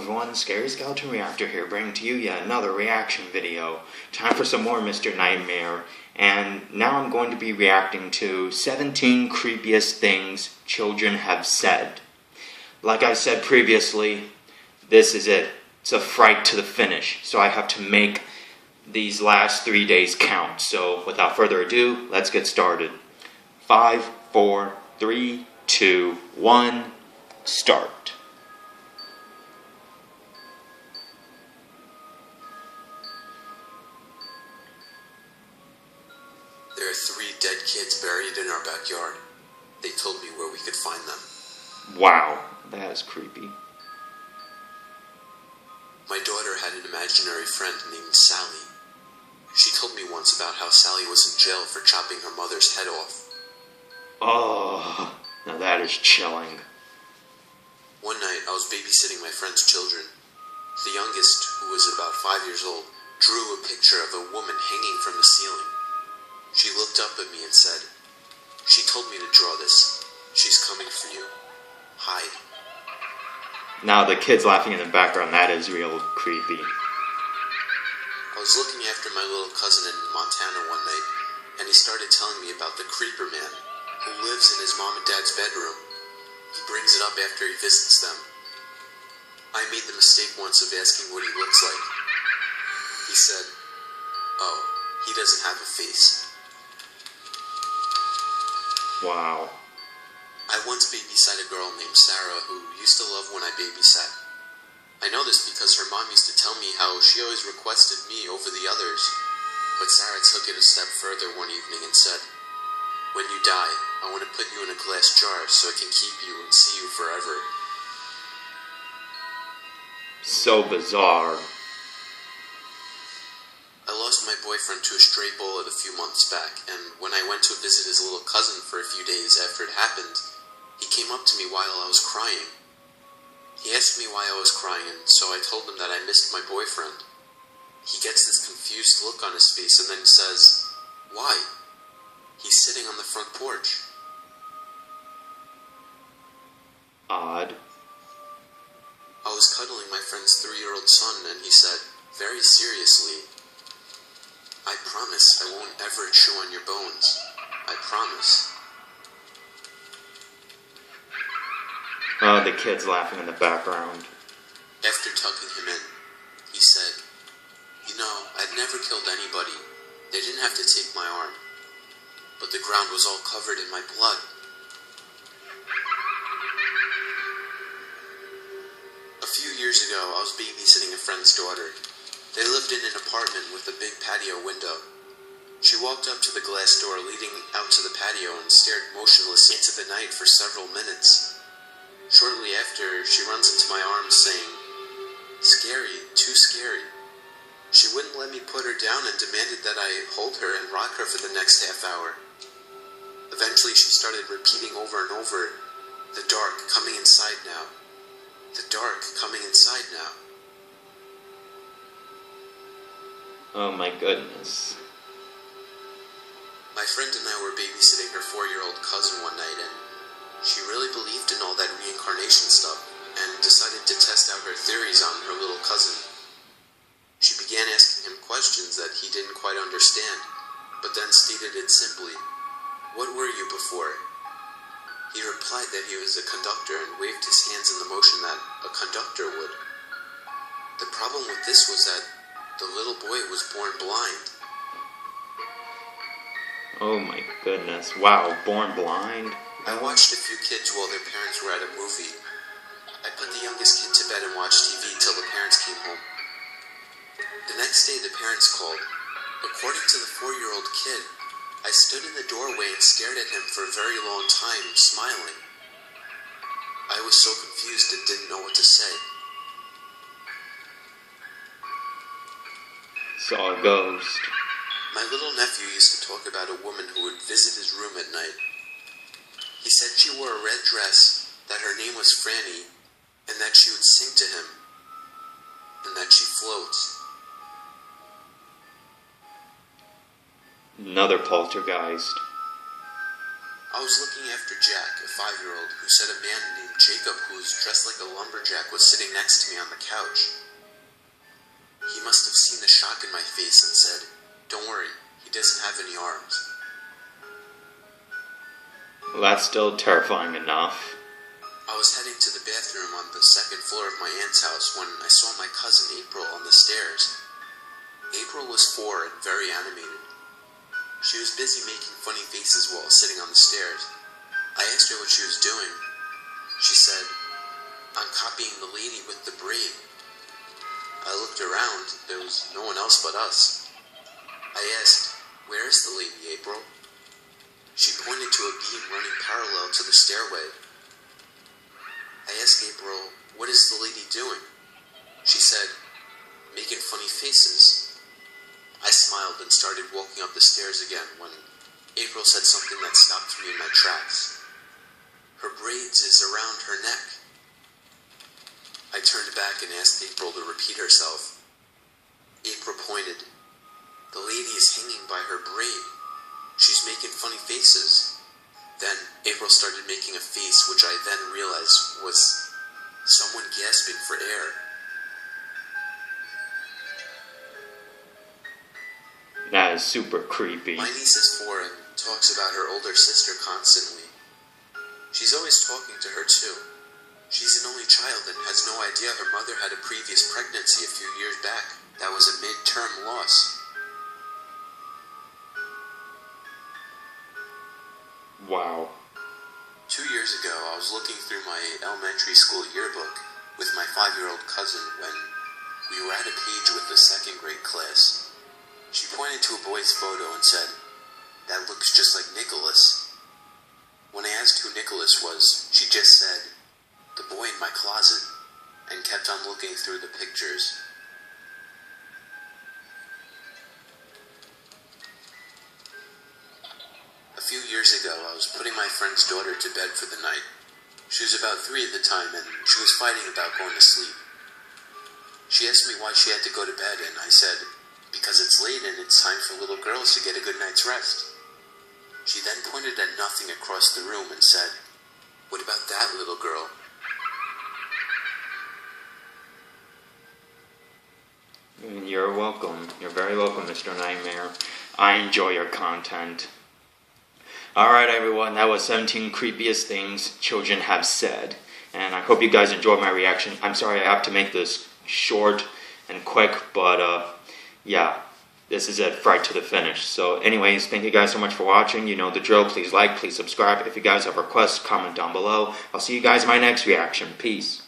everyone, Scary Skeleton Reactor here, bringing to you yet another reaction video. Time for some more Mr. Nightmare, and now I'm going to be reacting to 17 creepiest things children have said. Like I said previously, this is it. It's a fright to the finish, so I have to make these last 3 days count. So without further ado, let's get started. 5, 4, 3, 2, 1, start. There are 3 dead kids buried in our backyard. They told me where we could find them. Wow, that is creepy. My daughter had an imaginary friend named Sally. She told me once about how Sally was in jail for chopping her mother's head off. Oh, now that is chilling. One night, I was babysitting my friend's children. The youngest, who was about 5 years old, drew a picture of a woman hanging from the ceiling. She looked up at me and said, "She told me to draw this. She's coming for you. Hide." Now the kids laughing in the background, that is real creepy. I was looking after my little cousin in Montana one night, and he started telling me about the creeper man, who lives in his mom and dad's bedroom. He brings it up after he visits them. I made the mistake once of asking what he looks like. He said, "Oh, he doesn't have a face." Wow. I once babysat a girl named Sarah who used to love when I babysat. I know this because her mom used to tell me how she always requested me over the others, but Sarah took it a step further one evening and said, "When you die, I want to put you in a glass jar so I can keep you and see you forever." So bizarre. I lost my boyfriend to a stray bullet a few months back, and when I went to visit his little cousin for a few days after it happened, he came up to me while I was crying. He asked me why I was crying, and so I told him that I missed my boyfriend. He gets this confused look on his face and then says, "Why? He's sitting on the front porch." Odd. I was cuddling my friend's 3-year-old son, and he said, very seriously, "I promise I won't ever chew on your bones. I promise." Oh, the kids laughing in the background. After tucking him in, he said, "You know, I'd never killed anybody. They didn't have to take my arm. But the ground was all covered in my blood." A few years ago, I was babysitting a friend's daughter. They lived in an apartment with a big patio window. She walked up to the glass door leading out to the patio and stared motionless into the night for several minutes. Shortly after, she runs into my arms saying, "Scary, too scary." She wouldn't let me put her down and demanded that I hold her and rock her for the next half hour. Eventually, she started repeating over and over, "The dark coming inside now. The dark coming inside now." Oh my goodness. My friend and I were babysitting her 4-year-old cousin one night, and she really believed in all that reincarnation stuff and decided to test out her theories on her little cousin. She began asking him questions that he didn't quite understand, but then stated it simply, "What were you before?" He replied that he was a conductor and waved his hands in the motion that a conductor would. The problem with this was that the little boy was born blind. Oh my goodness. Wow, born blind? I watched a few kids while their parents were at a movie. I put the youngest kid to bed and watched TV till the parents came home. The next day, the parents called. According to the 4-year-old kid, I stood in the doorway and stared at him for a very long time, smiling. I was so confused and didn't know what to say. Saw a ghost. My little nephew used to talk about a woman who would visit his room at night. He said she wore a red dress, that her name was Franny, and that she would sing to him, and that she floats. Another poltergeist. I was looking after Jack, a 5-year-old, who said a man named Jacob, who was dressed like a lumberjack, was sitting next to me on the couch. He must have seen the shock in my face and said, "Don't worry, he doesn't have any arms." Well, that's still terrifying enough. I was heading to the bathroom on the second floor of my aunt's house when I saw my cousin April on the stairs. April was 4 and very animated. She was busy making funny faces while sitting on the stairs. I asked her what she was doing. She said, "I'm copying the lady with the braid." I looked around. There was no one else but us. I asked, "Where is the lady, April?" She pointed to a beam running parallel to the stairway. I asked April, "What is the lady doing?" She said, "Making funny faces." I smiled and started walking up the stairs again when April said something that stopped me in my tracks. "Her braids is around her neck." I turned back and asked April to repeat herself. April pointed. "The lady is hanging by her braid. She's making funny faces." Then April started making a face which I then realized was someone gasping for air. That is super creepy. My niece is 4 and talks about her older sister constantly. She's always talking to her too. She's an only child and has no idea her mother had a previous pregnancy a few years back. That was a mid-term loss. Wow. 2 years ago, I was looking through my elementary school yearbook with my 5-year-old cousin when we were at a page with the second grade class. She pointed to a boy's photo and said, "That looks just like Nicholas." When I asked who Nicholas was, she just said, "The boy in my closet," and kept on looking through the pictures. A few years ago, I was putting my friend's daughter to bed for the night. She was about 3 at the time, and she was fighting about going to sleep. She asked me why she had to go to bed, and I said, "Because it's late and it's time for little girls to get a good night's rest." She then pointed at nothing across the room and said, "What about that little girl?" You're welcome. You're very welcome, Mr. Nightmare. I enjoy your content. Alright everyone, that was 17 creepiest things children have said. And I hope you guys enjoyed my reaction. I'm sorry I have to make this short and quick, but yeah, this is it, right to the finish. So anyways, thank you guys so much for watching. You know the drill. Please like, please subscribe. If you guys have requests, comment down below. I'll see you guys in my next reaction. Peace.